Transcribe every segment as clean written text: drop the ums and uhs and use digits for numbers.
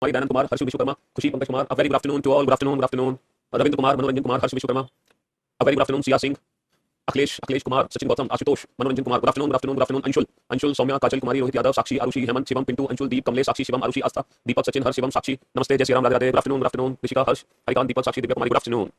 Kumari, Dayanand Kumar, Harshu Vishwakarma, Khushi Pankaj Kumar, a very good afternoon to all, good afternoon, good afternoon, Ravindra Kumar, Manoranjan Kumar, Harsh Vishwakarma, a very good afternoon, Siya Singh, Akhilesh Akhilesh Kumar, Sachin Gautam, Ashutosh, Manoranjan Kumar, good afternoon, good afternoon, good afternoon, Anshul Anshul, Saumya, Kajal Kumari, Rohit Yadav, Sakshi, Arushi, Hemant, Shivam, Pintu, Anshul, Deep, Kamlesh, Sakshi, Shivam, Arushi, Astha, Deepak, Sachin, Harsh, Shivam, Sakshi, नमस्ते, जय Shri Ram, Radhe Radhe, good afternoon, good afternoon, Rishika, Harsh, Harikant, Deepak, Sakshi, Divya Kumari, good afternoon.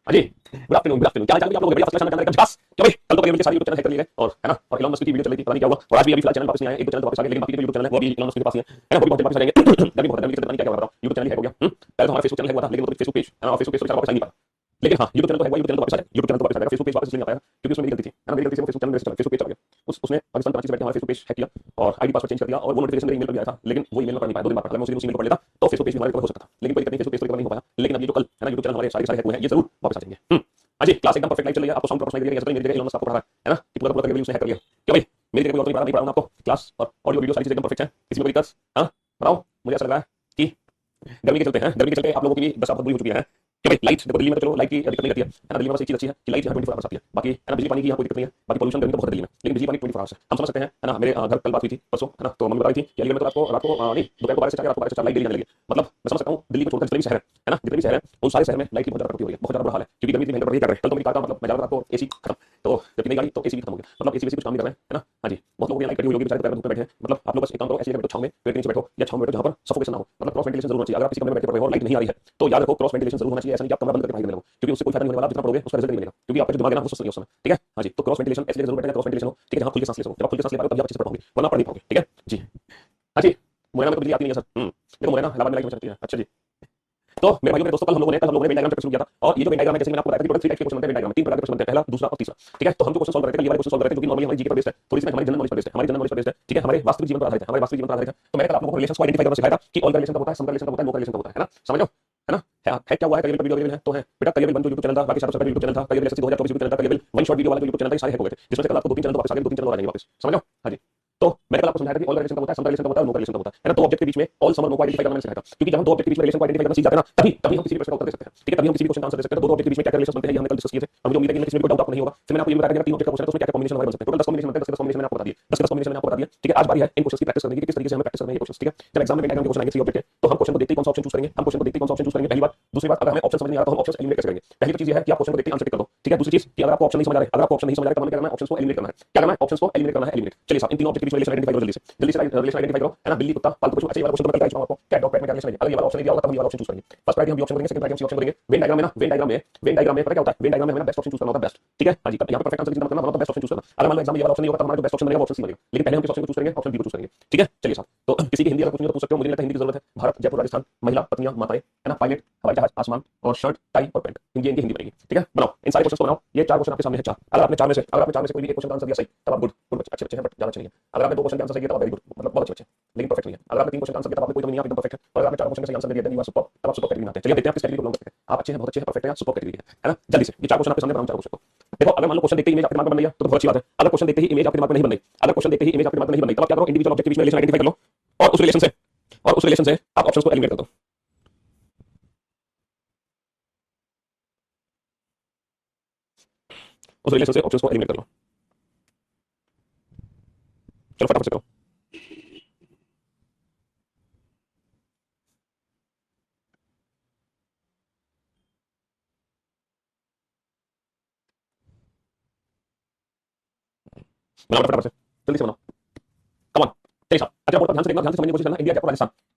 हाँ जी, good afternoon, good afternoon, क्या हाल चाल है आप लोगों के? बढ़िया, फर्स्ट क्लास चैनल का विकास क्या भाई? कल तो पहले सारे यूट्यूब चैनल हैक कर लिए गए और है ना, और इलॉन मस्क की वीडियो चल रही थी, पता नहीं क्या हुआ, और आज भी अभी फिलहाल चैनल वापस नहीं आया, एक दो चैनल वापस आ गए, लेकिन बाकी जो यूट्यूब चैनल है वो भी इलॉन मस्क के पास ही है ना, वो भी बहुत देर वापस आएंगे। गर्मी बहुत है, गर्मी के चलते नहीं क्या क्या हो रहा है, यूट्यूब चैनल हैक हो गया। पहले तो हमारा फेसबुक चैनल हैक हुआ था, लेकिन वो फेसबुक पेज है ना, फेसबुक पेज वापस आ नहीं पाया, लेकिन हाँ यूट्यूब चैनल तो है, यूट्यूब चैनल तो वापस आएगा, यूट्यूब चैनल तो वापस आएगा, फेसबुक पेज वापस इसलिए नहीं आ पाया क्योंकि उसमें मेरी गलती थी, है ना, मेरी गलती से वो फेसबुक चैनल मेरे से चला, फेसबुक पेज चला गया, उसने पाकिस्तान कराची से बैठ के हमारा फेसबुक पेज हैक किया और आईडी पासवर्ड चेंज कर दिया, और वो नोटिफिकेशन मेरे ईमेल पर भी आया था, लेकिन वो ईमेल में पढ़ नहीं पाया, 2 दिन बाद पढ़ा, मैं उसी ईमेल पर पढ़ लेता तो फेसबुक पेज भी हमारे रिकवर हो सकता था, लेकिन कोई दिक्कत नहीं, फेसबुक पेज तो रिकवर नहीं हो पाया, लेकिन अब ये जो कल है ना यूट्यूब चैनल हमारे सारे हैक हुए हैं, ये जरूर वापस आ जाएंगे। हाँ जी, क्लास एकदम परफेक्ट लाइव चल रही है, आपको साउंड प्रॉपर सुनाई दे रही है, मेरी जगह इलॉन मस्क आपको पढ़ा रहा है ना, कि पूरा पूरा करके उसने हैक कर लिया क्या भाई? मेरी जगह कोई और नहीं पढ़ा आपको, क्लास और ऑडियो वीडियो सारी चीजें एकदम परफेक्ट है, किसी में कोई दिक्कत? हाँ बताओ, मुझे ऐसा लग रहा है कि गर्मी के चलते हैं, गर्मी के चलते आप लोगों की भी दशा बहुत बुरी हो चुकी है कि भाई लाइट देखो, दिल्ली में तो चलो लाइट की दिक्कत नहीं रहती है ना, दिल्ली में बस एक चीज अच्छी है कि लाइट यहाँ 24 आवर्स आती है, बाकी है ना बिजली पानी की यहाँ कोई दिक्कत नहीं है, बाकी पोल्यूशन गर्मी तो बहुत है दिल्ली में, लेकिन बिजली पानी 24 आवर्स है, हम समझ सकते हैं है ना। मेरे घर कल बात हुई थी परसों है ना, तो मम्मी बता रही थी कि अलीगढ़ में तो रात को नहीं दोपहर को 12 से 4 रात को 12 से 4 लाइट डेली जाने लगी, मतलब मैं समझ सकता हूँ दिल्ली को छोड़कर जितने भी शहर है ना, जितने भी शहर है उन सारे शहर में लाइट की बहुत ज्यादा कटौती हो रही है, बहुत ज्यादा बुरा हाल है, क्योंकि गर्मी इतनी भयंकर बढ़ रही है, कल तो मेरी कार का मतलब मैं जा रहा था आपको एसी खत्म, तो जब नई गाड़ी तो एसी भी खत्म हो गया, मतलब एसी कुछ काम नहीं कर रहे हैं है ना। हाँ जी, बहुत लोगों की लाइट कटी हुई होगी, बेचारे दोपहर में धूप में बैठे हैं, मतलब आप लोग बस एक काम करो, ऐसी जगह बैठो, छांव में, पेड़ के नीचे बैठो या छांव में बैठो जहाँ पर सफोकेशन ना हो, मतलब क्रॉस वेंटिलेशन जरूर होना चाहिए, अगर आप किसी कमरे में बैठे पड़े हो और लाइट नहीं आ रही है तो याद रखो क्रॉस वेंटिलेशन जरूर होना चाहिए, ऐसा नहीं कि आप कमरा बंद करके भाग लगो, क्योंकि उससे कोई फायदा नहीं होने वाला, जितना पढ़ोगे उसका रिजल्ट नहीं मिलेगा, क्योंकि आपका जो दिमाग है ना वो सुस्त नहीं है उस समय, ठीक है। हाँ जी, तो क्रॉस वेंटिलेशन ऐसी जगह जरूर बैठेगा, क्रॉस वेंटिलेशन हो, ठीक है, जहाँ खुल के सांस ले सको, जब आप खुल के सांस ले पाओगे तभी आप अच्छे से पढ़ पाओगे, वरना पढ़ नहीं पाओगे, ठीक है जी। हाँ जी, मुरैना में तो बिजली आती नहीं है सर, देखो मुरैना इलाहाबाद में लाइट चलती है, अच्छा जी। तो मेरे भाइयों मेरे दोस्तों, कल हम लोगों ने वेन डायग्राम चैप्टर शुरू किया था, और ये जो वेन डायग्राम है जैसे मैंने आपको बताया था कि प्रोडक्ट 3 टाइप के क्वेश्चन बनते हैं वेन डायग्राम में, 3 प्रकार के क्वेश्चन बनते हैं, पहला दूसरा और तीसरा, ठीक है। तो हम जो क्वेश्चन सॉल्व कर रहे थे, ये वाले क्वेश्चन सॉल्व कर रहे थे जो कि नॉर्मली हमारी जीके पर बेस्ड है, थोड़ी सी हमारी जनरल नॉलेज पर बेस्ड है, हमारी जनरल नॉलेज पर बेस्ड है, ठीक है, हमारे वास्तविक जीवन पर आधारित है, हमारे वास्तविक जीवन पर आधारित है। तो मैंने कल आप लोगों को रिलेशंस को आइडेंटिफाई करना सिखाया था कि ऑल का रिलेशन कब होता है, सम का रिलेशन कब होता है, नो का रिलेशन कब होता है ना, समझ लो है ना। है क्या हुआ है, करियर वीडियो अवेलेबल है तो है बेटा, करियर बन जो यूट्यूब चैनल था, बाकी सारा यूट्यूब चैनल था, करियर 2024 यूट्यूब चैनल था, करियर 1 शॉर्ट वीडियो वाला यूट्यूब चैनल था, सारे हैक हो गए थे, जिसमें से कल आपको 2-3 चैनल वापस आ गए, 2-3 चैनल और आ जाएंगे वापस, समझ लो। हाँ जी, तो मैंने कल आपको समझाया था कि ऑल रिलेशन का होता है, सम रिलेशन का होता है, नो रिलेशन का होता है ना, दो ऑब्जेक्ट के बीच में ऑल सम और नो को आइडेंटिफाई करना मैंने सिखाया था, क्योंकि जब हम दो ऑब्जेक्ट के बीच में रिलेशन को आइडेंटिफाई करना सीख जाते हैं ना, तभी हम किसी भी प्रश्न का उत्तर दे सकते हैं, ठीक है, तभी हम किसी भी क्वेश्चन का आंसर दे सकते हैं। तो दो ऑब्जेक्ट के बीच में क्या रिलेशन बनते हैं ये हमने कल डिस्कस किए थे, और मुझे उम्मीद है कि इनमें किसी में कोई डाउट आपको नहीं होगा। फिर मैंने आपको ये बताया कि 3 ऑब्जेक्ट का क्वेश्चन है तो उसमें क्या क्या कॉम्बिनेशन हमारे बन सकते हैं, टोटल 10 कॉम्बिनेशन बनते हैं, 10 कॉम्बिनेशन मैंने आपको बता दिए, 10 कॉम्बिनेशन मैंने आपको बता दिया, ठीक है। आज बारी है इन क्वेश्चंस की प्रैक्टिस करने की, किस तरीके से हमें प्रैक्टिस करना है ये क्वेश्चंस, ठीक है। जब एग्जाम में डायग्राम के क्वेश्चन आएंगे 3 ऑब्जेक्ट है तो हम क्वेश्चन को देखते ही कौन सा ऑप्शन चूज करेंगे, हम क्वेश्चन को देखते ही कौन सा ऑप्शन चूज करेंगे, पहली बात। दूसरी बात, अगर हमें ऑप्शन समझ नहीं आ रहा तो हम ऑप्शन एलिमिनेट कैसे करेंगे। पहली तो चीज ये है कि आप क्वेश्चन को देखते ही आंसर टिक कर दो, ठीक है। दूसरी चीज कि अगर आपको ऑप्शन नहीं समझ आ रहा है, अगर आपको ऑप्शन नहीं समझ आ रहा है तो हमें क्या करना है, ऑप्शंस को एलिमिनेट करना है, क्या करना है, ऑप्शंस को एलिमिनेट करना है, एलिमिनेट। चलिए साहब, इन 3 ऑब्जेक्ट के बीच में रिलेशन आइडेंटिफाई करो, जल्दी से रिलेशन आइडेंटिफाई करो, है ना। बिल्ली कुत्ता पालतू पशु, अच्छा ये वाला क्वेश्चन तो मैं कल आपको कैट डॉग पैट में क्या रिलेशन है, अगर ये वाला ऑप्शन नहीं दिया होगा तो हम ये वाला ऑप्शन चूज करेंगे। फर्स्ट प्रायोरिटी हम ये ऑप्शन करेंगे, सेकंड प्रायोरिटी हम सी ऑप्शन करेंगे। वेन डायग्राम में ना, वेन डायग्राम में पता क्या होता है, वेन डायग्राम में हमें बेस्ट ऑप्शन चूज करना होता है, बेस्ट, ठीक है। हाँ जी, यहाँ पे परफेक्ट आंसर की चिंता मत करना, मतलब बेस्ट ऑप्शन चूज करना। अगर मान लो एग्जाम में ये वाला ऑप्शन नहीं होगा तो हमारा जो बेस्ट ऑप्शन बनेगा वो ऑप्शन सी बनेगा, लेकिन पहले हम किस ऑप्शन को चूज करेंगे, ऑप्शन बी को चूज करेंगे, ठीक है। चलिए साहब, तो किसी की हिंदी अगर पूछनी तो पूछ सकते हो, मुझे नहीं लगता हिंदी की जरूरत है। भारत, जयपुर, राजस्थान, महिला, पत्नियां, माताएं, है ना, पायलट, हवाई जहाज, आसमान और शर्ट, टाई और पैंट, इनकी हिंदी बनेगी, ठीक है। बनाओ इन सारे क्वेश्चन को बनाओ, ये 4 क्वेश्चन आपके सामने है, 4। अगर आपने 4 में से कोई भी एक क्वेश्चन का आंसर दिया सही तब आप गुड गुड अच्छे बच्चे हैं, बट ज्यादा अच्छे नहीं है। अगर आपने 2 क्वेश्चन का आंसर सही दिया तब आप वेरी गुड, मतलब बहुत अच्छे बच्चे, लेकिन परफेक्ट नहीं है। अगर आपने 3 क्वेश्चन का आंसर दिया तब आपने कोई कमी नहीं, आप एकदम परफेक्ट है। और अगर आपने 4 क्वेश्चन का सही आंसर दे दिया देन यू आर सुपर, तब आप सुपर कैटेगरी में आते हैं। चलिए देखते हैं आप किस कैटेगरी को बिलोंग करते हैं। आप अच्छे हैं, बहुत अच्छे हैं, परफेक्ट हैं, सुपर कैटेगरी है ना। जल्दी से ये 4 क्वेश्चन आपके सामने, 4 क्वेश्चन को देखो। अगर मान लो क्वेश्चन देखते ही इमेज आपके दिमाग में बन रही है तो बहुत अच्छी बात है। अगर क्वेश्चन देखते ही इमेज आपके दिमाग में नहीं बन रही, अगर क्वेश्चन देखते ही इमेज आपके दिमाग में नहीं बन रही, तब आप क्या करो, इंडिविजुअल ऑब्जेक्ट के बीच में रिलेशन आइडेंटिफाई कर लो और उस रिलेशन से आप ऑप्शंस को एलिमिनेट कर दो। उस रिलेशन से ऑप्शंस को एलिमिनेट कर लो, चलो फटाफट से करो। बनाओ फटाफट से, जल्दी से बनाओ, कम ऑन। चलिए साहब, अच्छा बोर्ड पर ध्यान से देखना, ध्यान से समझने की कोशिश करना। India, Jaipur, Rajasthan,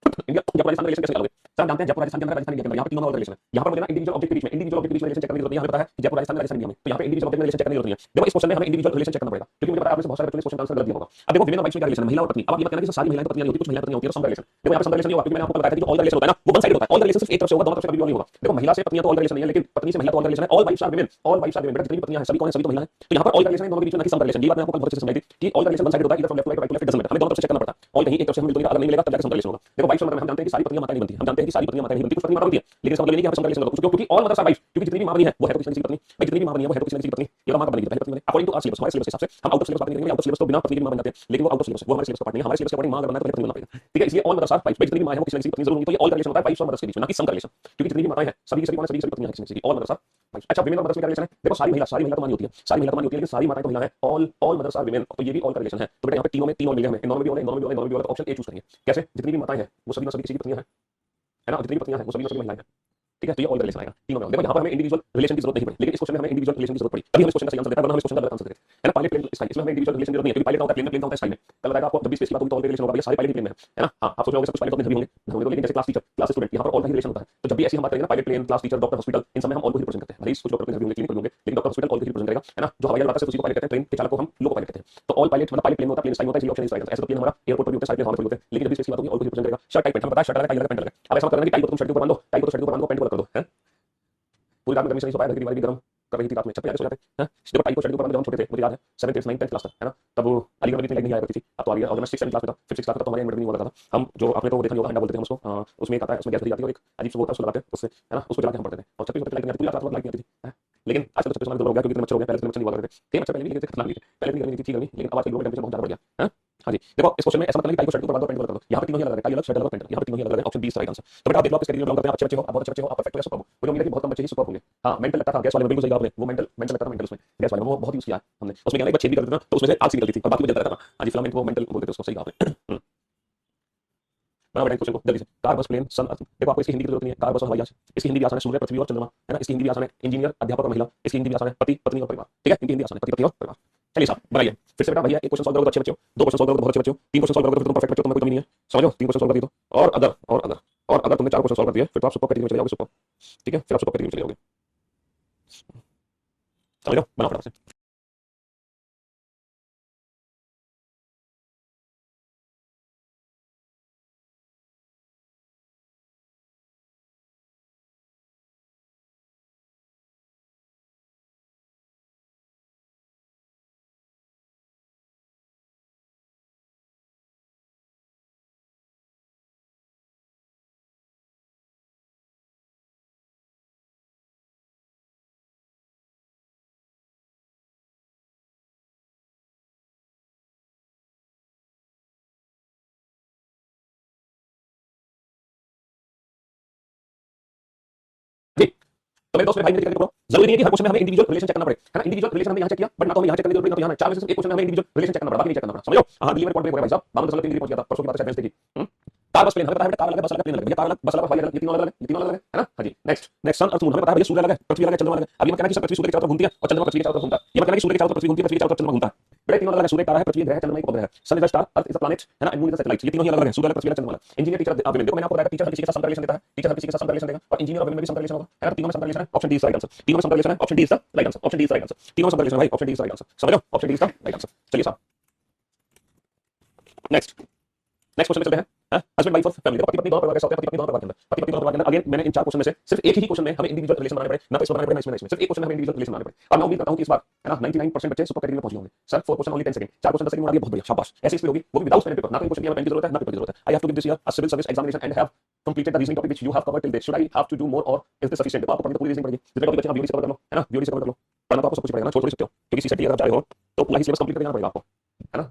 India, Jaipur, Rajasthan relation कैसे निकालोगे? सर हम जानते हैं जयपुर, राजस्थान के अंदर, राजस्थान, इंडिया के अंदर, यहाँ पे 3 और रिलेशन है। यहाँ पर मुझे ना इंडिविजुअल ऑब्जेक्ट के बीच में रिलेशन चेक करने की जरूरत है। हमें पता है जयपुर, राजस्थान, राजस्थान, इंडिया में, तो यहाँ पे इंडिविजुअल ऑब्जेक्ट में रिलेशन चेक करने की जरूरत नहीं है। देखो इस क्वेश्चन में हमें इंडिविजुअल रिलेशन चेक करना पड़ेगा, क्योंकि मुझे पता है आप में से बहुत सारे बच्चों ने इस क्वेश्चन का आंसर गलत दिया होगा। अब देखो विमेन और वाइफ में क्या रिलेशन है, महिला और पत्नी। अब आप ये मत कहना कि सारी महिलाएं तो पत्नियां नहीं होती, कुछ महिलाएं पत्नियां होती है, तो सम रिलेशन। देखो यहाँ पे सम रिलेशन नहीं होगा, क्योंकि मैंने आपको बताया था कि जो ऑल रिलेशन होता है ना वो वन साइड होता है। ऑल रिलेशन सिर्फ एक तरफ से होगा, दोनों तरफ से कभी भी नहीं होगा। देखो महिला से पत्नियां तो ऑल रिलेशन नहीं है, लेकिन पत्नी से महिला तो ऑल रिलेशन है। All wifes are women, all wifes are women, बेटा जितनी भी पत्नियां हैं सभी कौन है, सभी तो महिला है। तो यहाँ पर ऑल रिलेशन है दोनों के बीच में, ना कि सम रिलेशन। ये बात मैंने आपको बहुत अच्छे से समझाई थी कि ऑल रिलेशन वन साइड होता है, इधर from left to right, right to left, doesn't matter, हमें दोनों तरफ से चेक करना पड़ता है। ऑल कहीं एक तरफ से हमें मिल तो अगर नहीं मिलेगा तब जाकर सम रिलेशन होगा। देखो वाइफ्स में हम जानते हैं कि सारी पत्नियां माता नहीं बनती, हम जानते हैं कि सारी पत्नियां माता नहीं बनती, कुछ पत्नियां माता बनती है, लेकिन इसका मतलब ये नहीं कि हम सम रिलेशन होगा, क्योंकि ऑल मदर्स आर वाइफ, क्योंकि जितनी भी मां बनी है वो है तो किसी न किसी की पत्नी, भाई जितनी भी मां बनी है वो है तो किसी न किसी की पत्नी। ये तो माँ का बनेगी पहले पत्नी बने अकॉर्डिंग टू आवर सिलेबस, हमारे सिलेबस के हिसाब से। हम आउट ऑफ सिलेबस बात नहीं करेंगे, आउट ऑफ सिलेबस तो बिना पत्नी के भी माँ बन जाते हैं, लेकिन वो आउट ऑफ सिलेबस, वो हमारे सिलेबस का पार्ट नहीं है। हमारे सिलेबस के अकॉर्डिंग माँ अगर बनना है तो पहले पत्नी बनना पड़ेगा, ठीक है। इसलिए ऑल मदर्स आर वाइफ, जितनी भी माँ है वो किसी न किसी पत्नी जरूर होंगी। तो ये ऑल का रिलेशन होता है वाइफ्स और मदर्स के बीच में, ना कि सम का रिलेशन, क्योंकि जितनी भी माताएं हैं सभी सभी सभी सभी पत्नियां हैं किसी न किसी की, ऑल मदर्स आर वाइफ। अच्छा, विमेन और मदर्स में क्या रिलेशन है? देखो सारी महिला तो मानी होती है, सारी महिला तो मानी होती है, लेकिन सारी माताएं तो महिला है, ऑल मदर्स आर विमेन, तो ये भी ऑल का रिलेशन है। तो बेटा यहाँ पे तीनों में तीन और मिल गए हमें, इनमें भी ऑल, तो ऑप्शन ए चूज करिए। कैसे? जितनी भी माताएं हैं वो सभी किसी की पत्नियां हैं, है ना, जितनी भी पत्नियां हैं वो सभी महिलाएं हैं, ठीक है। तो ये ऑल का रिलेशन आएगा तीनों में। देखो यहाँ पर हमें इंडिविजुअल रिलेशन की जरूरत नहीं पड़ी, लेकिन इस क्वेश्चन में हमें इंडिविजुअल रिलेशन की जरूरत पड़ी, तभी हम इस क्वेश्चन का सही आंसर देते हैं, वरना हम इस क्वेश्चन का गलत आंसर देते हैं, है ना। पायलट प्लेन स्काई, इसमें हमें इंडिविजुअल रिलेशन की जरूरत नहीं है, क्योंकि पायलट होता है प्लेन होता है स्काई में। कल बताएगा आपको, जब भी स्पेस की बात होगी तो ऑल का रिलेशन होगा, ये सारे पायलट प्लेन में है ना। हाँ, आप सोच रहे होंगे सब कुछ पायलट अपने होंगे होंगे, लेकिन जैसे क्लास टीचर क्लास स्टूडेंट यहाँ पर ऑल का ही रिलेशन होता है। तो जब भी ऐसी हम बात करेंगे ना, pilot plane, class teacher, doctor, hospital, इन सब में हम ऑल को ही रिप्रेजेंट करते हैं। भले ही कुछ डॉक्टर होंगे, क्लिनिक होंगे, लेकिन डॉक्टर हॉस्पिटल ऑल को ही रिप्रेजेंट करेगा, है ना। जो हवाई जहाज से उसी को पायलट कहते हैं, ट्रेन के चालक को हम लोको पायलट कहते हैं। तो ऑल पायलट मतलब पायलट प्लेन होता है, प्लेन स्काई होता है, इसलिए ऑप्शन इज राइट। ऐसे तो प्लेन हमारा एयरपोर्ट पर भी होता है, सारे प्लेन हमारे होते हैं, लेकिन जब भी स्पेस की बात होगी ऑल को ही रिप्रेजेंट करेगा। शर्ट टाइप पैंट, हम पता है शर्ट लगा, टाई लगा, पैंट लगा। अब ऐसा मत करना कि टाई को तुम शर्ट के ऊपर बांध दो, टाई को तो शर्ट के ऊपर बांध दो, पैंट को कर दो, है। पूरी रात में गर्मी से नहीं सो पाया, घर की दीवार भी गर्म कर रही थी, रात में छत पे आके सो जाते हैं। देखो टाई को शर्ट के ऊपर बांध, जब हम छोटे थे, मुझे याद है 7th 8th 9th क्लास तक, है ना, तब अलीगढ़ में इतनी लाइट नहीं आया करती थी, अब तो आ रही है। और जब मैं 6th 7th क्लास में था, 5th 6th क्लास में था, तो हमारे इन्वर्टर नहीं हुआ करता था। हम जो आपने तो वो देखा नहीं होगा, अंडा बोलते थे हम उसको, उसमें एक आता है, उसमें गैस भरी जाती है और एक अजीब सा वो होता है, उसको लगाते हैं उससे, है ना, उसको जला के हम पढ़ते थे। और 36 लाइट नहीं आती, पूरी रात लाइट नहीं आती थी। लेकिन आजकल तो 36 हो गया, क्योंकि मच्छर हो गया, पहले मच्छर नहीं हुआ करते थे, मच्छर पहले भी लेकिन खतरनाक नहीं थे, पहले भी गर्मी नहीं थी गर्मी, लेकिन अब आजकल लोगों का टेंपरेचर बहुत ज्यादा बढ़ गया है। हाँ जी, देखो इस क्वेश्चन में ऐसा मतलब टाई को शर्ट के ऊपर बांध दो, पैंट को कर दो, यहाँ पे तीनों ही अलग है, टाई अलग, शर्ट अलग, पैंट, यहाँ पे तीनों ही अलग है। Option B is right answer. तो बेटा आप देख लो, आप किस कैटेगरी में बिलोंग करते हैं, अच्छे बच्चे हो, आप बहुत अच्छे बच्चे हो, आप परफेक्ट हो या सुपर हो। मुझे उम्मीद है कि बहुत कम बच्चे ही सुपर होंगे। हाँ, मेंटल लगता था गैस वाले में, बिल्कुल सही कहा आपने, वो मेंटल लगता था, मेंटल उसमें गैस वाले में वो बहुत यूज किया है हमने, उसमें क्या एक बार छेद भी कर देते ना तो उसमें से आग सी निकलती थी और बाकी में जलता रहता था। हाँ जी, फिलामेंट वो मेंटल बोलते थे उसको, सही कहा आपने। बना बेटा क्वेश्चन को जल्दी से। कार, बस, प्लेन, सन, अर्थ। देखो आपको इसकी हिंदी की जरूरत नहीं है, कार, बस और हवाई जहाज। इसकी हिंदी भी आसान है, सूर्य, पृथ्वी और चंद्रमा, है ना। इसकी हिंदी भी आसान है, इंजीनियर, अध्यापक और महिला। इसकी हिंदी भी आसान है, पति, पत्नी और परिवार, ठीक है। इनकी हिंदी आसान है, पति, पत्नी और परिवार। चलिए साहब बनाइए फिर से बेटा। भैया एक क्वेश्चन सॉल्व करोगे तो अच्छे बच्चे हो, दो क्वेश्चन सॉल्व करोगे तो बहुत अच्छे बच्चे हो, तीन क्वेश्चन सॉल्व करोगे तो तुम परफेक्ट बच्चे हो, तुम्हें कोई कमी नहीं है, समझो। तीन क्वेश्चन सॉल्व कर दिए तो, और अगर तुमने चार क्वेश्चन सॉल्व कर दिए फिर तो आप सुपर कैटेगरी में चले जाओगे, सुपर, ठीक है, फिर आप सुपर कैटेगरी में चले जाओगे, समझ लो। बनाओ फटाफट से। जी, तो मेरे दोस्त मेरे भाई मेरे क्या करो, जरूरी नहीं है कि हर क्वेश्चन में हमें इंडिविजुअल रिलेशन चेक करना पड़े, है ना। इंडिविजुअल रिलेशन हमने यहाँ चेक किया, बट ना तो हमें यहाँ चेक करने की जरूरत नहीं, ना तो यहाँ चार में से एक क्वेश्चन में हमें इंडिविजुअल रिलेशन चेक करना पड़ा, बाकी नहीं चेक करना पड़ा, समझो। हाँ, दिल्ली में पॉइंट ब्रेक हो गया भाई साहब, 52.3 डिग्री पहुंच गया था, परसों की बात है, शायद देखी। कार, बस, प्लेन, हमें पता है बेटा, कार अलग है, बस अलग है, प्लेन अलग है। भैया कार अलग, बस अलग, हवाई अलग, ये तीनों अलग अलग, ये तीनों अलग अलग है ना। हाँ जी, नेक्स्ट सन, अर्थ, मून, हमें पता है भैया सूर्य अलग है, पृथ्वी अलग है, चंद्रमा अलग है। अभी मत कहना कि सब पृथ्वी सूर्य के चारों तरफ घूमती है और चंद्रमा पृथ्वी के चारों तरफ घूमता है, ये मत कहना कि सूर्य के चारों तरफ पृथ्वी घूमती है, पृथ्वी के चारों तरफ चंद्रमा घूमता है। बेटा तीनों अलग है, सूर्य तारा है, पृथ्वी ग्रह है, चंद्रमा एक उपग्रह है। Sun is a star, earth is a planet, है ना, and moon is a satellite. ये तीनों ही अलग अलग है, सूर्य अलग, पृथ्वी अलग, चंद्रमा अलग। इंजीनियर, टीचर, आप देखो मैंने आपको बताया टीचर हर किसी के साथ समता रिलेशन देता है, टीचर हर किसी के साथ समता रिलेशन देगा, और इंजीनियर और में भी समता रिलेशन होगा, है ना। तीनों में समता रिलेशन है, option D is right answer. तीनों में समता रिलेशन है, option D is the right answer, option D is right answer. तीनों में समता रिलेशन है भाई, option D is right answer, समझो, option D is the right answer. चलिए साहब नेक्स्ट क्वेश्चन पे चलते हैं। हस्बैंड वाइफ और फैमिली, पति पत्नी दोनों परिवार कैसे होते हैं, पति पत्नी दोनों परिवार के अंदर, पति पत्नी दोनों परिवार के अंदर। अगेन मैंने इन चार क्वेश्चन में से सिर्फ एक ही क्वेश्चन में हमें इंडिविजुअल रिलेशन बनाने पड़े, ना तो इसमें बनाने पड़े, ना इसमें, सिर्फ एक क्वेश्चन में हमें इंडिविजुअल रिलेशन बनाने पड़े। और मैं उम्मीद करता हूं कि इस बार, है ना, 99% बच्चे सुपर कैटेगरी में पहुंच होंगे। Sir 4 question only 10 second, 4 question 10 second में आ गया, बहुत बढ़िया, शाबाश। ऐसी स्पीड होगी, वो भी विदाउट पेन पेपर, ना तो क्वेश्चन की हमें पेन की जरूरत है, ना पेपर की जरूरत है। I have to give this year a civil service examination and have completed the reasoning topic which you have covered till date. Should I have to do more or is this sufficient? देखो आपको पढ़ने तो पूरी reasoning पड़ेगी, जितने topic बच्चे आप video से कवर कर लो, है ना, वीडियो से कवर कर लो। पढ़ना तो आपको सब कुछ पड़ेगा ना, छोड़ थोड़ी सकते हो, क्योंकि सीसेट अगर आप जा रहे हो तो पूरा ही सिलेबस कंप्लीट करके जाना पड़ेगा आपको, है ना।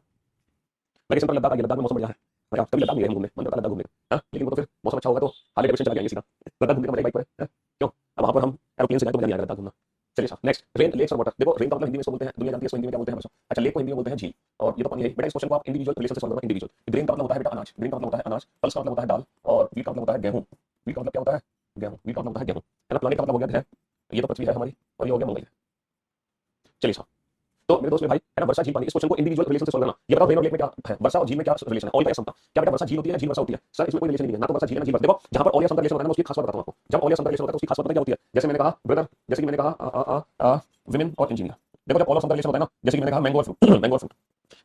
वैकेशन पर लद्दाख आ गया, लद्दाख में मौसम बढ़िया है भाई, आप कभी लद्दाख नहीं गए घूमने, मन करता है लद्दाख घूमने का, लेकिन वो तो फिर मौसम अच्छा होगा तो हार्ले डेविडसन चला जाएंगे सीधा लद्दाख घूमने का, मजा बाइक पर है, क्यों। अब वहां पर हम एरोप्लेन से जाए तो मजा नहीं आएगा लद्दाख घूमना। चलिए साहब नेक्स्ट, रेन, लेक्स और वाटर। देखो रेन का मतलब हिंदी में इसको बोलते हैं, दुनिया जानती है इसको हिंदी में क्या बोलते हैं बस। अच्छा, लेक को हिंदी में बोलते हैं झील, और ये तो पानी है बेटा। इस क्वेश्चन को आप इंडिविजुअल रिलेशन से सॉल्व करना, इंडिविजुअल। ग्रेन का मतलब होता है बेटा अनाज, ग्रेन का मतलब होता है अनाज, पल्स का मतलब होता है दाल, और व्हीट का मतलब होता है गेहूं। व्हीट का मतलब क्या होता है, गेहूं, व्हीट का मतलब होता है गेहूं, है ना। प्लानेट का मतलब हो गया ग्रह, ये तो पृथ्वी है हमारी, और ये हो गया मंगल। चलिए साहब, तो मेरे दोस्त मेरे भाई, है ना, वर्षा झील पानी, इस क्वेश्चन को इंडिविजुअल रिलेशन से सॉल्व करना। ये बताओ रेन और लेक में क्या है, वर्षा और झील में क्या रिलेशन है, ऑयल का समता क्या बेटा, वर्षा झील होती है, झील वर्षा होती है। सर इसमें कोई रिलेशन नहीं है, ना तो वर्षा झील है ना झील वर्षा। देखो जहां पर ऑयल समता रिलेशन होता है ना, उसकी खास बात बताता हूं आपको। जब ऑयल समता रिलेशन होता है तो उसकी खास बात क्या होती है, जैसे मैंने कहा ब्रदर, जैसे कि मैंने कहा विमेन और इंजीनियर। देखो जब ऑयल समता रिलेशन होता है ना, जैसे कि मैंने कहा मैंगो और फ्रूट, मैंगो और फ्रूट,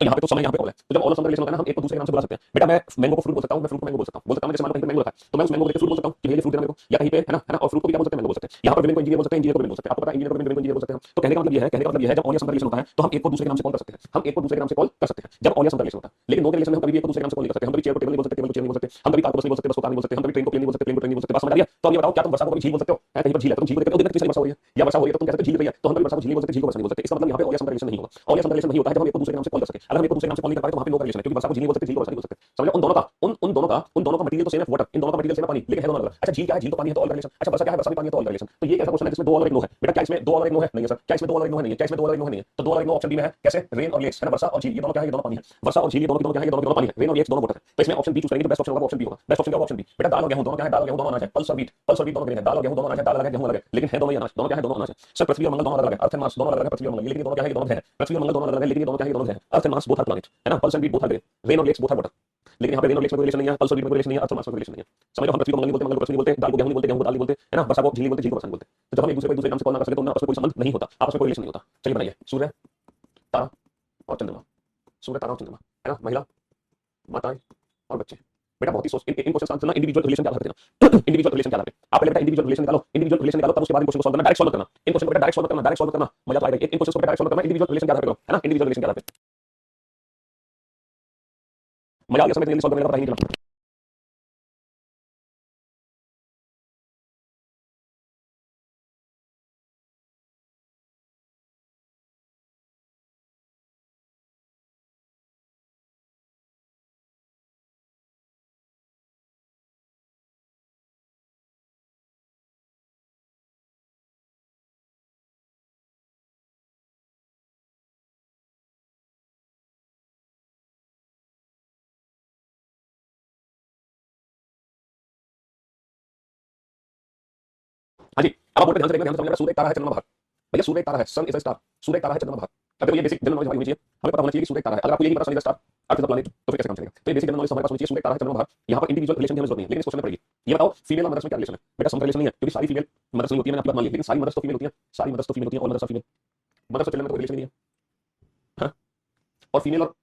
तो यहाँ पे तो समय यहाँ पे ऑल है, तो जब ऑल ऑफ सम का रिलेशन होता है ना, हम एक को दूसरे के नाम से बुला सकते हैं। बेटा मैं मैंगो को फ्रूट बोल सकता हूँ, मैं फ्रूट को मैंगो बोल सकता हूँ, जैसे मान लो कहीं पे मैंगो रखा है तो मैं उस मैंगो को फ्रूट बोल सकता हूँ कि भैया फ्रूट देना मेरे को, या कहीं पे है ना, और फ्रूट को भी क्या बोल सकते हैं, मैंगो बोल सकते हैं। यहाँ पर विलेन को इंजीनियर बोल सकते हैं, इंजीनियर को विलेन बोल सकते हैं। आपको पता है इंजीनियर को विलेन को इंजीनियर बोल सकते हैं। तो कहने का मतलब ये है, कहने का मतलब ये है, जब ऑल या सम का रिलेशन होता है तो हम एक को दूसरे के नाम से कॉल कर सकते हैं, हम एक को दूसरे के नाम से कॉल कर सकते हैं जब ऑल या सम का रिलेशन होता है। लेकिन नो के रिलेशन में हम कभी भी एक को दूसरे के नाम से कॉल नहीं कर सकते। हम कभी चेयर को टेबल नहीं बोल सकते, टेबल को चेयर नहीं बोल सकते, हम कभी कार को बस नहीं बोल सकते, बस को कार नहीं बोल सकते, हम कभी ट्रेन को प्लेन नहीं बोल सकते, प्लेन को ट्रेन नहीं बोल सकते। बात समझ आ रही है? तो अब ये बताओ, क्या तुम वर्षा को कभी झील बोल सकते हो? कहीं पर झील है तो तुम झील को देखते हो, दिन में कितनी सारी वर्षा हो रही है या वर्षा हो रही है तो तुम कहते हो झील रही है, तो हम कभी वर्षा को झील नहीं बोल सकते, झील को वर्षा नहीं बोल सकते। इसका मतलब यहाँ पे ऑल या सम का रिलेशन नहीं होगा। ऑल या सम का रिलेशन नहीं होता है जब हम एक को दूसरे के नाम से कॉल कर सके। अगर हम एक को दूसरे के नाम से कॉल नहीं कर पाए तो वहाँ पे नो का रिलेशन है, क्योंकि वर्षा को झील नहीं बोल सकते, झील को वर्षा नहीं बोल सकते। समझ लो, उन दोनों का मटेरियल तो सेम है, वाटर, इन दोनों का मटेरियल सेम है, पानी, लेकिन है दोनों अलग। अच्छा झील क्या है? झील तो पानी है तो ऑल का रिलेशन। अच्छा वर्षा क्या है? वर्षा भी पानी है तो ऑल का रिलेशन। तो ये ऐसा क्वेश्चन है जिसमें दो और एक नो है। बेटा क्या इसमें दो और एक नो है? नहीं है सर। क्या इसमें दो और एक नो है? नहीं है। क्या इसमें दो और एक नो है? नहीं है। तो दो और एक नो ऑप्शन बी में है। कैसे? रेन और लेक्स है ना, वर्षा और झील ये दोनों क्या है? ये दोनों पानी है। वर्षा और झील ये दोनों क्या है? ये दोनों पानी है। रेन और लेक्स दोनों वाटर है। तो इसमें ऑप्शन बी चूज करेंगे तो बेस्ट ऑप्शन होगा ऑप्शन बी होगा। बेस्ट ऑप्शन क्या होगा? Option B. बेटा दाल और गेहूं दोनों क्या है? दाल और गेहूं दोनों अनाज है। पल्स और बीट दोनों ग्रेन है। दाल और गेहूं दोनों अनाज है, दाल अलग है गेहूं अलग है, लेकिन है दोनों ही अनाज। दोनों क्या है? दोनों अनाज है। सर पृथ्वी और मंगल दोनों अलग है, अर्थ एंड मार्स दोनों अलग है, पृथ्वी और मंगल, लेकिन ये दोनों क्या है? ये दोनों है। पृथ्वी और मंगल दोनों अलग है, लेकिन ये दोनों क्या है? ये दोनों है। Earth and Mars both are planet है ना, pulse and beet both are grain, rain और लेक्स बोथ आर वाटर। लेकिन यहाँ पे रेन और लेक्स में कोई रिलेशन नहीं है, पल्स और बीट में कोई रिलेशन नहीं है, अर्थ और मार्स में कोई रिलेशन नहीं है। समझ लो, हम पृथ्वी को मंगल नहीं बोलते, मंगल को पृथ्वी नहीं बोलते, दाल को गेहूं नहीं बोलते, गेहूं को दाल नहीं बोलते, है ना, वर्षा को झील नहीं बोलते, झील को वर्षा नहीं बोलते। तो जब हम एक दूसरे को नाम से कॉल ना कर सके तो उनमें आपस में कोई संबंध नहीं होता, आपस में कोई रिलेशन नहीं होता। चलिए बनाइए, सूर्य, तारा और चंद्रमा, सूर्य, तारा और चंद्रमा, है ना, महिला, माताएं और बच्चे। बेटा बहुत ही सोच, इन क्वेश्चन का आंसर ना इंडिविजुअल रिलेशन क्या करते हैं, इंडिविजुअल रिलेशन क्या करते हैं। आप पहले बेटा इंडिविजुअल रिलेशन निकालो, इंडिविजुअल रिलेशन निकालो, तब उसके बाद इन क्वेश्चन को सॉल्व करना, डायरेक्ट सॉल्व करना। इन क्वेश्चन को बेटा डायरेक्ट सॉल्व करना, डायरेक्ट सॉल्व करना, मजा तो आएगा। इन क्वेश्चन को बेटा डायरेक्ट सॉल्व करना, इंडिविजुअल रिलेशन क्या करते हो, है ना, इंडिविजुअल रिलेशन क्या करते हैं। मजा आ गया, समझ सॉल्व करने का पता ही नहीं चला। हाँ जी, अब आप बोर्ड पे ध्यान से देखना, ध्यान से समझना। सूर्य एक तारा है, चंद्रमा बाहर। भैया सूर्य एक तारा है, सन इज अ स्टार। सूर्य एक तारा है, चंद्रमा बाहर। अगर ये बेसिक जनरल नॉलेज हमारी होनी चाहिए, हमें पता होना चाहिए कि सूर्य एक तारा है। अगर आपको ये नहीं पता sun is a star, earth is a planet, तो फिर कैसे काम चलेगा। तो ये बेसिक जनरल नॉलेज हमारे पास होनी चाहिए। सूर्य एक तारा है, चंद्रमा बाहर। यहाँ पर इंडिविजुअल रिलेशन की हमें जरूरत नहीं है, लेकिन इस क्वेश्चन में पड़ेगी। ये बताओ फीमेल और मदर्स में क्या रिलेशन है। बेटा सम रिलेशन नहीं है, क्योंकि सारी फीमेल मदर्स नहीं होती है, मैंने आपकी बात मान ली, लेकिन सारी मदर्स तो फीमेल होती है, सारी मदर्स तो फीमेल होती है, और मदर्स आर फीमेल। मदर्स और चिल्ड्रन में कोई रिलेशन नहीं है, हाँ? और फीमेल और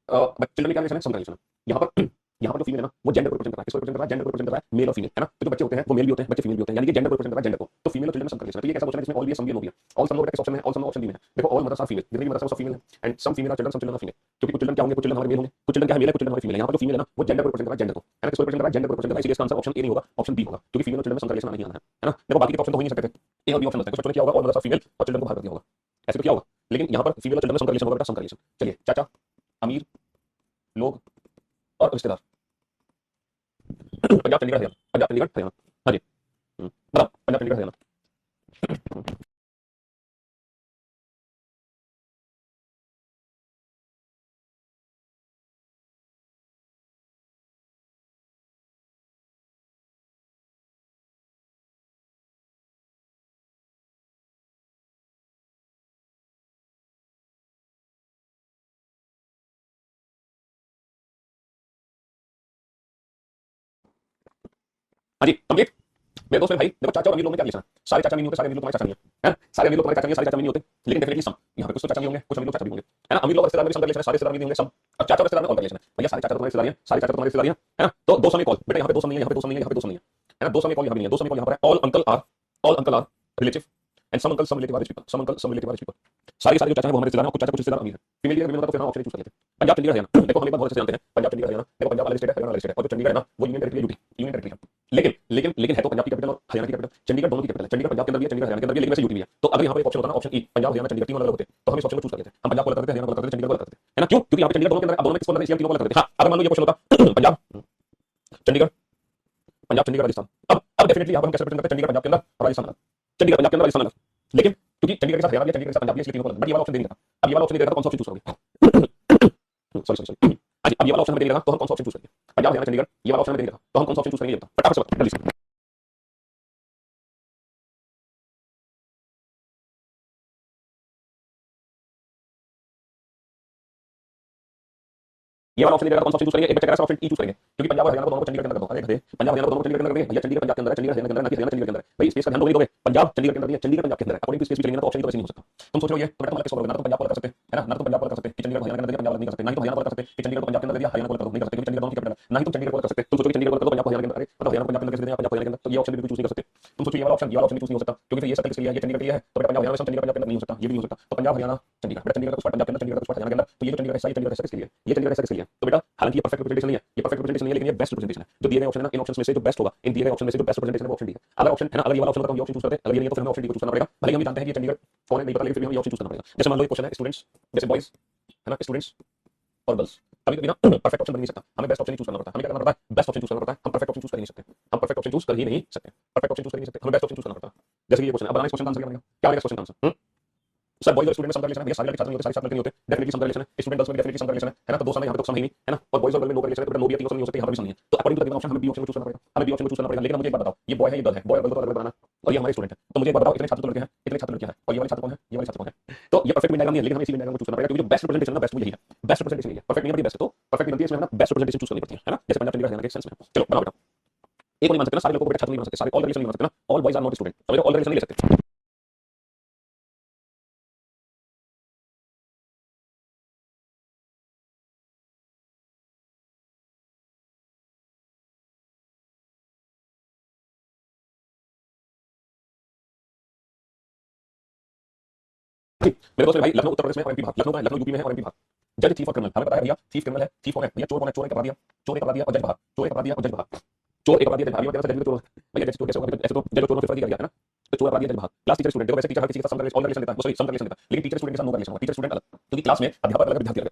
चिल्ड्रन में क्या रिलेशन है? सम रिलेशन है। यहाँ पर यहाँ पर जो फीमेल है ना, वो जेंडर को रिप्रेजेंट कर रहा है, किसको रिप्रेजेंट कर रहा है? जेंडर को रिप्रेजेंट कर रहा है, मेल और फीमेल, है ना। तो जो बच्चे होते हैं वो मेल भी होते हैं, बच्चे फीमेल भी होते हैं, यानी कि जेंडर को रिप्रेजेंट कर रहा है, जेंडर को। तो फीमेल और चिल्ड्रन में सम रिलेशन है। तो ये कैसा क्वेश्चन है जिसमें ऑल भी है, सम भी है, नो भी है। ऑल सम नो बेटा किस ऑप्शन में है? ऑल सम नो ऑप्शन बी में है। देखो ऑल मदर्स आर फीमेल, जितनी भी मदर्स है वो सब फीमेल है, and some female are children, some children are female. क्योंकि कुछ चिल्ड्रन क्या होंगे, कुछ चिल्ड्रन हमारे मेल होंगे, कुछ चिल्ड्रन क्या है, मेल है, कुछ चिल्ड्रन हमारे फीमेल है। यहाँ पर जो फीमेल है ना, वो जेंडर को रिप्रेजेंट कर रहा है, जेंडर को, है ना, किसको रिप्रेजेंट कर रहा है? जेंडर को रिप्रेजेंट कर रहा है। इसलिए इसका आंसर ऑप्शन ए नहीं होगा, ऑप्शन बी होगा, क्योंकि फीमेल और चिल्ड्रन में सम रिलेशन नहीं आना है ना। देखो बाकी के ऑप्शन तो हो ही नहीं सकते थे, ए और बी ऑप्शन होते हैं। कुछ बच्चों ने क्या होगा, ऑल मदर्स आर फीमेल और चिल्ड्रन को बाहर कर दिया होगा, ऐसे तो क्या होगा। लेकिन यहाँ पर फीमेल और चिल्ड्रन में सम रिलेशन होगा, बेटा सम रिलेशन। चलिए, चाचा, अमीर लोग और रिश्तेदार। पंजाब चंडीगढ़ हरियाणा, पंजाब चंडीगढ़ हरियाणा। हाँ जी, बताओ पंजाब चंडीगढ़ हरियाणा। हाँ जी कंप्लीट। मेरे दोस्त मेरे भाई देखो, चाचा और अमीर लोग में क्या रिलेशन है? सारे चाचा नहीं होते, सारे अमीर लोग तुम्हारे चाचा नहीं है, सारे अमीर लोग तुम्हारे चाचा नहीं है, सारे चाचा नहीं होते, लेकिन डेफिनेटली सम। यहाँ पे कुछ तो चाचा भी होंगे, कुछ अमीर लोग चाचा भी होंगे, है ना। अमीर लोग रिश्तेदार में भी सम रिलेशन है, सारे रिश्तेदार में भी होंगे सम। अब चाचा और रिश्तेदार में कौन रिलेशन है? भैया सारे चाचा तुम्हारे रिश्तेदार हैं, सारे चाचा तुम्हारे रिश्तेदार हैं, है ना। तो दो सम कॉल बेटा, यहाँ पे दो सम नहीं है, यहाँ पे दो सम नहीं है, यहाँ पे दो सम नहीं है ना। दो सम कॉल यहाँ पे नहीं है, दो सम कॉल यहाँ पर है। All uncle are relative and some uncle some relative are rich people, some uncle some relative are rich people. सारे सारे जो चाचा है वो हमारे रिश्तेदार हैं, कुछ चाचा कुछ रिश्तेदार अमीर है। फीमेल की अगर होता तो फिर हम ऑप्शन चूज कर लेते हैं। पंजाब चंडीगढ़ हरियाणा, देखो हम एक बात बहुत अच्छे से जानते हैं, पंजाब चंडीगढ़ हरियाणा। देखो पंजाब वाला स्टेट है, हरियाणा वाला स्टेट है, और जो चंडीगढ़ है ना वो यूनियन टेरिटरी है, यूटी यूनियन टेरिटरी है। लेकिन है तो पंजाब की कैपिटल और हरियाणा की कैपिटल, चंडीगढ़ दोनों की कैपिटल है। चंडीगढ़ पंजाब के अंदर भी है, चंडीगढ़ हरियाणा के अंदर भी है, लेकिन वैसे यूटी भी है। तो अगर यहाँ पर एक ऑप्शन होता ना, ऑप्शन ई, पंजाब हरियाणा चंडीगढ़ तीनों अलग होते, तो हम इस ऑप्शन को चूज कर लेते हैं। हम पंजाब को अलग करते, हरियाणा को अलग करते, चंडीगढ़ को अलग करते, है ना। क्यों? क्योंकि यहाँ पे चंडीगढ़ दोनों के अंदर, अब दोनों में किसको अलग, इसलिए तीनों को अलग करते हैं। हाँ, अगर मान लो ये क्वेश्चन होता पंजाब चंडीगढ़, पंजाब चंडीगढ़ राजस्थान, अब डेफिनेटली यहाँ पर हम कैसे रिप्रेजेंट करते हैं? चंडीगढ़ पंजाब के अंदर और राजस्थान अलग, चंडीगढ़ पंजाब के अंदर राजस्थान अलग। लेकिन क्योंकि चंडीगढ़ के साथ हरियाणा भी है, चंडीगढ़ के साथ पंजाब भी है, इसलिए तीनों को अलग। बट ये वाला ऑप्शन दे नहीं देता। अब ये वाला ऑप्शन नहीं देता तो कौन सा ऑप्शन चूज करोगे? सॉरी सॉरी सॉरी, हाँ जी, अब ये वाला ऑप्शन हमें देगा तो हम कौन सा ऑप्शन चूज करेंगे? पंजाब हरियाणा चंडीगढ़, ये वाला ऑप्शन हमें देगा तो हम कौन सा ऑप्शन चूज करेंगे? ये बताओ फटाफट से बताओ जल्दी से। ये वाला ऑप्शन नहीं देगा तो कौन सा ऑप्शन चूज करेंगे? एक बच्चा कह रहा है ऑप्शन ई चूज करेंगे, क्योंकि पंजाब और हरियाणा को दोनों को चंडीगढ़ के अंदर कर दो। अरे गधे, पंजाब हरियाणा को दोनों को चंडीगढ़ के अंदर कर देंगे। भैया चंडीगढ़ पंजाब के अंदर है, चंडीगढ़ हरियाणा के अंदर है, हरियाणा चंडीगढ़ के अंदर है। भाई स्पेस का ध्यान तो नहीं दोगे। पंजाब चंडीगढ़ के अंदर नहीं है, चंडीगढ़ पंजाब के अंदर है। अकॉर्डिंग टू स्पेस भी चलेंगे ना, तो ऑप्शन तो वैसे नहीं हो सकता। तुम सोच रहे हो ये तो बेटा तुम अलग से सॉल्व करना, तो पंजाब को अलग कर सकते हैं, है ना, ना तो पंजाब को कर सकते कि चंडीगढ़ को हरियाणा के अंदर दिया, पंजाब नहीं कर सकते, ना ही तो हरियाणा को कर सकते कि चंडीगढ़ को पंजाब के अंदर दिया, हरियाणा को नहीं कर सकते क्योंकि चंडीगढ़ दोनों की कैपिटल है, ना ही तुम चंडीगढ़ को कर सकते, तुम सोचो कि चंडीगढ़ को कर दो पंजाब को हरियाणा के अंदर, अरे मतलब हरियाणा को पंजाब के अंदर कैसे देना, पंजाब को हरियाणा के अंदर, तो ये ऑप्शन भी चूज नहीं कर सकते। तुम सोचो ये वाला ऑप्शन भी चूज नहीं हो सकता क्योंकि फिर ये सर्कल किसके लिए है, ये चंडीगढ़ के लिए है, तो बेटा पंजाब हरियाणा में चंडीगढ़ पंजाब के अंदर नहीं हो सकता, ये भी नहीं हो सकता, तो पंजाब हरियाणा चंडीगढ़, बेटा चंडीगढ़ का कुछ पंजाब के अंदर, चंडीगढ़ का कुछ हरियाणा के अंदर, तो ये जो चंडीगढ़ है, चंडीगढ़ किसके लिए, ये चंडीगढ़ किसके लिए, तो बेटा हालांकि ये परफेक्ट रिप्रेजेंटेशन नहीं है, ये परफेक्ट रिप्रेजेंटेशन नहीं है, लेकिन ये बेस्ट रिप्रेजेंटेशन है। जो दिए गए ऑप्शन है ना, इन ऑप्शन में से जो बेस्ट होगा, इन दिए गए ऑप्शन में से जो बेस्ट रिप्रेजेंटेशन है वो ऑप्शन डी है। अगर ऑप्शन है ना, अगर ये वाला ऑप्शन होता है हम ये ऑप्शन चूज करते हैं, अगर ये नहीं तो फिर हमें ऑप्शन डी को चूज करना पड़ेगा, भले हम जानते हैं कि ये चंडीगढ़ कौन है नहीं पता, लेकिन फिर भी हमें ये ऑप्शन चूज करना पड़ेगा। जैसे मान लो एक क्वेश्चन है स्टूडेंट्स, जैसे बॉयज है ना, स्टूडेंट्स और गर्ल्स, कभी कभी ना परफेक्ट ऑप्शन बन नहीं सकता, हमें बेस्ट ऑप्शन चूज करना पड़ता है, हमें क्या करना पड़ता है, बेस्ट ऑप्शन चूज करना पड़ता है, हम परफेक्ट ऑप्शन चूज कर ही नहीं सकते, हम परफेक्ट ऑप्शन चूज कर ही नहीं सकते, परफेक्ट ऑप्शन चूज कर ही नहीं सकते, हमें बेस्ट ऑप्शन चूज करना पड़ता है। जैसे ये क्वेश्चन है, अब बनाना इस क्वेश्चन का आंसर क्या बनेगा, क्या बनेगा क्वेश्चन का आंसर, सर बॉयज और स्टूडेंट में सम रिलेशन है, सारे लड़के छात्र नहीं होते, सारे छात्र नहीं होते, डेफिनेटली सम रिलेशन है, स्टूडेंट गर्ल्स में डेफिनेटली सम रिलेशन है ना, तो दो सम है, यहां पे तो सम है ही नहीं है ना, और बॉयज और गर्ल में नो रिलेशन है, तो नो भी तीन ऑप्शन नहीं हो सकते, यहां पे भी सम नहीं है, तो अकॉर्डिंग टू द ऑप्शन हमें बी ऑप्शन को चूज करना पड़ेगा, हमें बी ऑप्शन को चूज करना पड़ेगा। लेकिन मुझे एक बात बताओ, ये बॉय है ये गर्ल है, बॉय और गर्ल को अलग बनाना, और ये हमारे स्टूडेंट है, तो मुझे एक बात बताओ, इतने छात्र तो लड़के हैं, इतने छात्र लड़कियां हैं, और ये वाले छात्र कौन है, ये वाले छात्र कौन है, तो ये परफेक्ट डायग्राम नहीं है, लेकिन हमें इसी डायग्राम को चूज करना पड़ेगा क्योंकि जो बेस्ट रिप्रेजेंटेशन है, बेस्ट यही है, बेस्ट रिप्रेजेंटेशन यही है, परफेक्ट नहीं है बेस्ट, तो परफेक्ट बनती है इसमें ना, बेस्ट रिप्रेजेंटेशन चूज करनी पड़ती है ना, जैसे पंजाब चंडीगढ़ हरियाणा के सेंस में। चलो बनाओ बेटा, एक नहीं मान सकते ना, सारे लोगों को बेटा छात्र नहीं बना सकते, सारे ऑल रिलेशन नहीं बना सकते ना, all boys are not student, तो ऑल रिलेशन नहीं ले सकते। मेरे दोस्त भाई लखनऊ उत्तर प्रदेश में और एमपी भाग, लखनऊ का है, लखनऊ यूपी में है और एमपी भाग। जज थीफ और क्रिमिनल, हमें पता है भैया थीफ क्रिमिनल है, थीफ कौन है भैया, चोर कौन है, चोर एक अपराधी है, चोर एक अपराधी है और जज भाग, चोर एक अपराधी है और जज भाग, चोर एक अपराधी है जज भाग, ये जज चोर भैया, जज चोर कैसे होगा, ऐसे तो जज चोर में फर्क कर दिया है ना, तो चोर अपराधी है जज भाग। क्लास टीचर स्टूडेंट, देखो वैसे टीचर हर किसी के साथ सम रिलेशन देता है, वो सॉरी सम रिलेशन देता है, लेकिन टीचर स्टूडेंट के साथ नो रिलेशन होगा, टीचर स्टूडेंट अलग, क्योंकि क्लास में अध्यापक अलग विद्यार्थी अलग।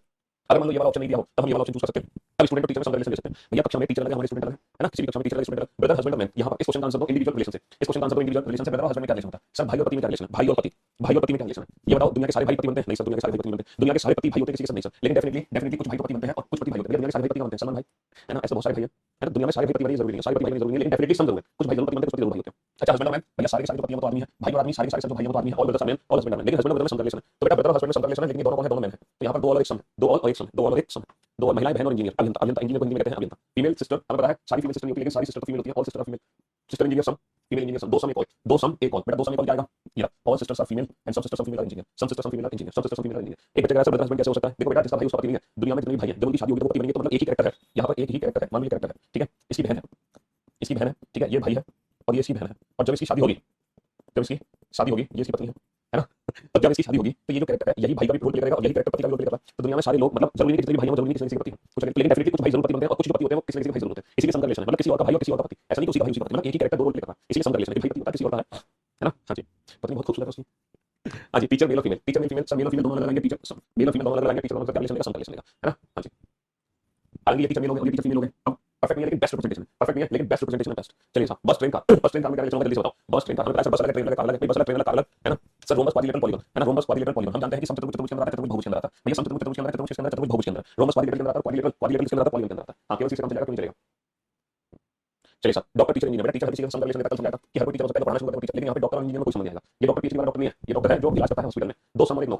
अगर मान लो ये वाला ऑप्शन नहीं दिया हो तब हम ये वाला ऑप्शन चूज कर सकते हैं, अब स्टूडेंट और टीचर में सम रिलेशन दे सकते हैं, भैया कक्षा में टीचर अलग है, हमारे स्टूडेंट अलग है ना, किसी भी कक्षा में टीचर अलग स्टूडेंट अलग, ब्रदर हस्बैंड और मैन, यहाँ पर इस क्वेश्चन का आंसर दो इंडिविजुअल रिलेशन से, इस क्वेश्चन का आंसर दो इंडिविजुअल रिलेशन से, ब्रदर और हस्बैंड में क्या रिलेशन होता है, सर भाई और पति में क्या रिलेशन है, भाई और पति, भाई और पति में क्या रिलेशन है, ये बताओ, दुनिया के सारे भाई पति बनते हैं नहीं सर, दुनिया के सारे भाई पति बनते हैं, दुनिया के सारे पति भाई होते हैं किसी के साथ नहीं सर, लेकिन डेफिनेटली कुछ भाई पति बनते हैं और कुछ पति भाई होते हैं, दुनिया के सारे भाई पति बनते हैं सलमान भाई है ना, ऐसे बहुत सारे भाई है ना, दुनिया में सारे भाई पति बनने जरूरी नहीं है, सारे पति भाई जरूरी नहीं है, लेकिन डेफिनेटली सम जरूर है, कुछ भाई जरूर पति बनते हैं, कुछ पति जरूर भाई होते हैं। अच्छा हस्बैंड और मैन, भैया सारे के सारे पति तो आदमी है, भाई और आदमी सारे के सारे जो भाई तो आदमी है, और ब्रदर मैन और हस्बैंड मैन, लेकिन हस्बैंड और ब्रदर में सम रिलेशन है, तो बेटा ब्रदर और हस्बैंड में सम रिलेशन है, लेकिन ये दोनों कौन है, दोनों मैन है, तो यहाँ पर दो और एक सम है, दो और एक सम, दो और एक सम, दो और महिलाएं बहन और इंजीनियर, अभियंता, अभियंता इंजीनियर को हिंदी में कहते हैं अभियंता, फीमेल सिस्टर, हमें पता है सारी फीमेल सिस्टर नहीं होती, लेकिन सारी सिस्टर तो फीमेल होती है, all sister are female, sister engineer some, female engineer some, दो सम एक और, दो सम एक और, बेटा दो सम एक और जाएगा, या all sisters are female and some sisters are female engineer, some sisters are female engineer, some sisters are female engineer. एक बच्चे का ऐसा ब्रदर हस्बैंड कैसे हो सकता है, देखो बेटा जिसका भाई उसका पति नहीं है, दुनिया में जितने भी भाई हैं जब उनकी शादी होगी तो पति बनेंगे, तो मतलब एक ही कैरेक्टर है, यहाँ पर एक ही कैरेक्टर है, मान लीजिए कैरेक्टर है, ठीक है, इसकी बहन है, इसकी बहन है, ठीक है, ये भाई है और ये इसकी बहन है, और जब इसकी शादी होगी, जब इसकी शादी होगी, ये इसकी पत्नी है ना, तो जब इसकी शादी होगी तो ये जो कैरेक्टर है यही भाई का भी रोल प्ले करेगा और यही कैरेक्टर पति का भी रोल प्ले करेगा, तो दुनिया में सारे लोग मतलब जरूरी नहीं कि जितने भी भाई हैं जरूरी नहीं किसी न किसी के पति हैं, कुछ लेकिन डेफिनेटली कुछ भाई जरूर पति बनते हैं और कुछ जो पति होते हैं वो किसी न किसी के भाई जरूर होते हैं, इसीलिए सम रिलेशन है, मतलब किसी और का भाई और किसी और का पति, ऐसा नहीं कि उसी का भाई उसी का पति, मतलब एक ही कैरेक्टर दो रोल प्ले करता है, इसलिए सम रिलेशन है, भाई पति होता है किसी और का है ना। हाँ जी, पत्नी बहुत खूबसूरत है उसकी। हाँ जी, टीचर मेल और फीमेल, टीचर मेल फीमेल, सब मेल और फीमेल दोनों अलग लगाएंगे, टीचर मेल और फीमेल दोनों अलग लगाएंगे, टीचर दोनों का क्या रिलेशन लेगा, सम रिलेशन लेगा है ना। हाँ जी, हालांकि ये टीचर मेल हो गए और ये टीचर फीमेल हो गए, अब परफेक्ट नहीं है लेकिन बेस्ट रिप्रेजेंटेशन है, परफेक्ट नहीं है लेकिन बेस्ट रिप्रेजेंटेशन है बेस्ट। चलिए साहब, बस ट्रेन का में क्या रिलेशन होगा जल्दी से बताओ, बस ट्रेन का हमें पता है बस अलग ट्रेन अलग कार अलग है, बस अलग ट्रेन अलग कार अलग है ना सर, रोमस क्वाड्रिलेटरल पॉलीगॉन है ना, रोमस क्वाड्रिलेटरल पॉलीगॉन हम जानते हैं कि समचतुर्भुज चतुर्भुज के अंदर आता है, चतुर्भुज बहुभुज के अंदर आता है, भैया समचतुर्भुज चतुर्भुज के अंदर, चतुर्भुज के अंदर, चतुर्भुज बहुभुज के अंदर, रोमस क्वाड्रिलेटरल के अंदर आता है, क्वाड्रिलेटरल क्वाड्रिलेटरल के अंदर आता है, पॉलीगॉन के अंदर आता है, हां केवल इसी से काम चलेगा, क्यों नहीं चलेगा। चलिए सर, डॉक्टर टीचर इंजीनियर, बेटा टीचर हमेशा सम रिलेशन लेता है, समझाता कि हर कोई टीचर हो सकता है, पढ़ाना शुरू करता है टीचर, लेकिन यहाँ पे डॉक्टर और इंजीनियर में कोई समझ नहीं आएगा, ये डॉक्टर पीएचडी वाला डॉक्टर नहीं है, ये डॉक्टर है जो इलाज करता है हॉस्पिटल में, दो सम और एक नो,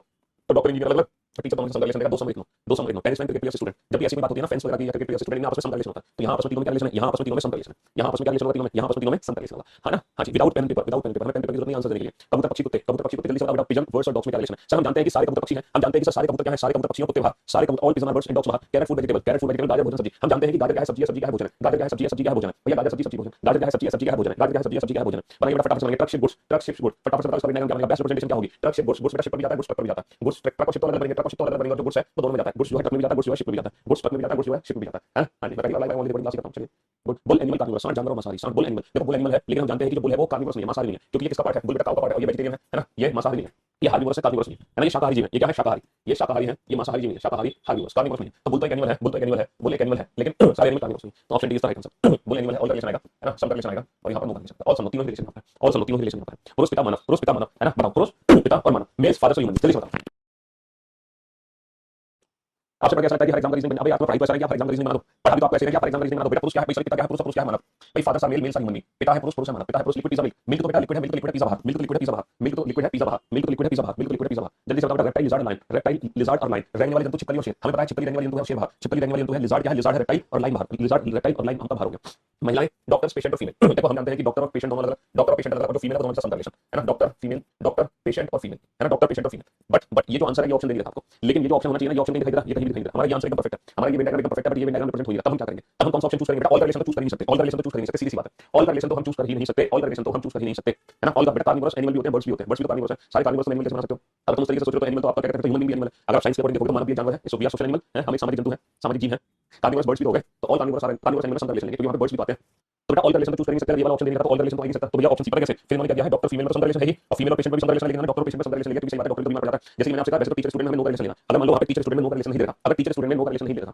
तो डॉक्टर इंजीनियर अलग अलग, टीचर दोनों सम रिलेशन लेगा, दो सम एक नो, दो सम एक no, tennis man cricket player student, जब भी ऐसी कोई बात होती है ना फैंस वगैरह की या क्रिकेट प्लेयर स्टूडेंट, यहाँ आपस में सम रिलेशन होता है, तो यहाँ आपस में तीनों में क्या रिलेशन है, यहाँ आपस में तीनों में सम रिलेशन है, यहाँ आपस में क्या रिलेशन होगा तीनों में, यहाँ आपस में तीनों में सम रिलेशन होगा है ना। हाँ जी, without pen paper, without pen paper, हमें पेन पेपर की जरूरत नहीं आंसर देने के लिए। कबूतर पक्षी कुत्ते, कबूतर पक्षी कुत्ते, जल्दी से बताओ बेटा, पिजन बर्ड्स और डॉग्स में क्या रिलेशन है। सर हम जानते हैं कि सारे कबूतर पक्षी हैं, हम जानते हैं कि सारे कबूतर क्या है, सारे कबूतर पक्षी कुत्ते बाहर, सारे कबूतर all pigeon birds and dogs बाहर, carrot food vegetable, carrot food vegetable, गाजर भोजन सब्जी, हम जानते हैं कि गाजर क्या है, सब्जी है, सब्जी क्या है भोजन, गाजर क्या है, सब्जी है, सब्जी क्या है भोजन, भैया गाजर सब्जी सब्जी भोजन, गाजर क्या है, सब्जी है, सब्जी क्या है भोजन, गाजर क्या है, सब्जी है, सब्जी क्या है भोजन, बनाइए बेटा फटाफट से बनाइए, truck ship goods, truck ship goods, फटाफट से बताओ इसका बनाइए क्या बनेगा, बेस्ट रिप्रेजेंटेशन क्या होगी, ट्रक शिप गुड्स, गुड्स बेटा शिप पर भी जाता है, गुड्स ट्रक पर भी जाता है, गुड्स ट्रक को शिप तो अलग बनेंगे, ट्रक को शिप तो अलग बनेंगे, जो गुड्स है वो दोनों में जाता है, गुड्स जो है ट्रक में भी जाता है, गुड्स जो है शिप में भी जाता है, गुड्स ट्रक में भी जाता है, गुड्स जो है शिप में भी जाता है। हां जी, बताइए वाला बड़ी क्लास करता हूं, चलिए गुड बुल एनिमल कार्निवोरस, सांड जानवर और मांसाहारी, सांड बुल एनिमल, देखो बुल एनिमल है लेकिन हम जानते हैं कि जो बुल है वो कार्निवोरस नहीं है, मांसाहारी नहीं है, क्योंकि ये किसका पार्ट है, बुल बेटा काऊ का पार्ट है और ये वेजिटेरियन है ना, ये मांसाहारी नहीं है, ये हार्निवोरस है, कार्निवोरस नहीं है ना, ये शाकाहारी जीव है, ये क्या है शाकाहारी, ये शाकाहारी है, ये मांसाहारी जीव है, शाकाहारी हार्निवोरस, कार्निवोरस नहीं है, तो बुल तो एक एनिमल है, बुल तो एक एनिमल है, बुल एक एनिमल है लेकिन सारे एनिमल कार्निवोरस नहीं, तो option D is the right answer, bull animal है, ऑल का रिलेशन आएगा है ना, सब का रिलेशन आएगा और यहां पर नो का रिलेशन, ऑल सम तीनों रिलेशन होता है, ऑल सम तीनों रिलेशन होता है, पुरुष पिता मानव, पुरुष पिता मानव है ना, बताओ पुरुष पिता और मानव, मेल्स फादर्स और ह्यूमन, जल्दी से बताओ। आपसे पढ़ के ऐसा लगता है कि हर एग्जाम का रीजनिंग अबे आपको पढ़ाई तो ऐसा है कि आप हर एग्जाम का रीजनिंग बना दो, पढ़ा भी तो आपको ऐसे है कि आप हर एग्जाम का रीजनिंग बना दो, बेटा पुरुष क्या है, पिता क्या है, पुरुष क्या है मानव, भाई फादर सा मेल, मेल सा ह्यूमन बीइंग, पिता है पुरुष, पुरुष है मानव, पिता है पुरुष, लिक्विड पिज़्ज़ा मिल्क, मिल्क तो बेटा लिक्विड है, मिल्क तो लिक्विड है पिज़्ज़ा बाहर, मिल्क तो लिक्विड है पिज़्ज़ा बाहर, मिल्क तो लिक्विड है पिज़्ज़ा बाहर, मिल्क तो लिक्विड है पिज़्ज़ा बाहर, मिल्क तो लिक्विड है पिज़्ज़ा बाहर, जल्दी से बताओ बेटा, reptile lizard line, reptile lizard और लाइन, रहने वाले जंतु छिपकली और शेर, हमें पता है छिपकली रहने वाली जंतु है और शेर बाहर, छिपकली रहने वाली जंतु है, लिजार्ड क्या है, लिजार्ड है, रेप्टाइल और लाइन बाहर, लिजार्ड रेप्टाइल और लाइन आपका बाहर हो गया। महिलाएं डॉक्टर पेशेंट और फीमेल, देखो हम जानते हैं कि डॉक्टर और पेशेंट दोनों अलग, डॉक्टर और पेशेंट अलग, और जो फीमेल है दोनों में सम रिलेशन है ना, डॉक्टर फीमेल, डॉक्टर पेशेंट और फीमेल है ना, डॉक्टर पेशेंट और फीमेल, बट ये जो आंसर है ये ऑप्शन नहीं दिया था आपको, लेकिन ये जो ऑप्शन होना चाहिए ना, ये ऑप्शन नहीं दिखाई दे रहा, ये कहीं भी दिखाई नहीं दे रहा। हमारा ये आंसर एकदम परफेक्ट है, हमारा ये वेन डायग्राम एकदम परफेक्ट है, बट ये वेन डायग्राम रिप्रेजेंट हो नहीं रहा। तब हम क्या करेंगे? तब हम कौन सा ऑप्शन चूज करेंगे? बेटा ऑल का रिलेशन तो चूज कर ही नहीं सकते, ऑल का रिलेशन तो चूज कर ही नहीं सकते, सीधी सी बात है। ऑल का रिलेशन तो हम चूज कर ही नहीं सकते, ऑल का रिलेशन तो हम चूज कर ही नहीं सकते, है ना। ऑल का बेटा कार्निवोरस एनिमल भी होते हैं, बर्ड्स भी होते हैं, बर्ड्स भी तो कार्निवोरस है, सारे कार्निवोरस एनिमल कैसे बना सकते हो? अगर तुम उस तरीके से सोचो तो एनिमल तो आपका क्या कहते हैं, ह्यूमन बीइंग भी एनिमल है। अगर आप साइंस के अकॉर्डिंग देखोगे तो मानव भी एक जानवर है, so we are social animal है, हम एक सामाजिक जंतु है, सामाजिक जीव है। कार्निवोरस बर्ड्स भी हो गए, तो ऑल कार्निवोरस कार्निवोरस एनिमल का रिलेशन लेंगे, क्योंकि वहां पे बर्ड्स भी तो आते हैं। तो बेटा ऑल का रिलेशन तो चूज कर नहीं सकते, ये वाला ऑप्शन नहीं रहा, तो ऑल का रिलेशन तो आ ही नहीं सकता। तो भैया ऑप्शन सी पर कैसे? फिर मैंने क्या दिया है, डॉक्टर फीमेल में तो समता रिलेशन है ही, और फीमेल और पेशेंट में भी समता रिलेशन है, लेकिन मैंने डॉक्टर और पेशेंट में समता रिलेशन लिया क्योंकि सही बात है, डॉक्टर तो बीमार पड़ जाता है। जैसे कि मैंने आपसे कहा, वैसे तो टीचर स्टूडेंट में हमें नो का रिलेशन लेना। अगर मान लो वहां पे टीचर स्टूडेंट में नो का रिलेशन नहीं दे रहा, अगर टीचर स्टूडेंट में नो का रिलेशन नहीं दे रहा,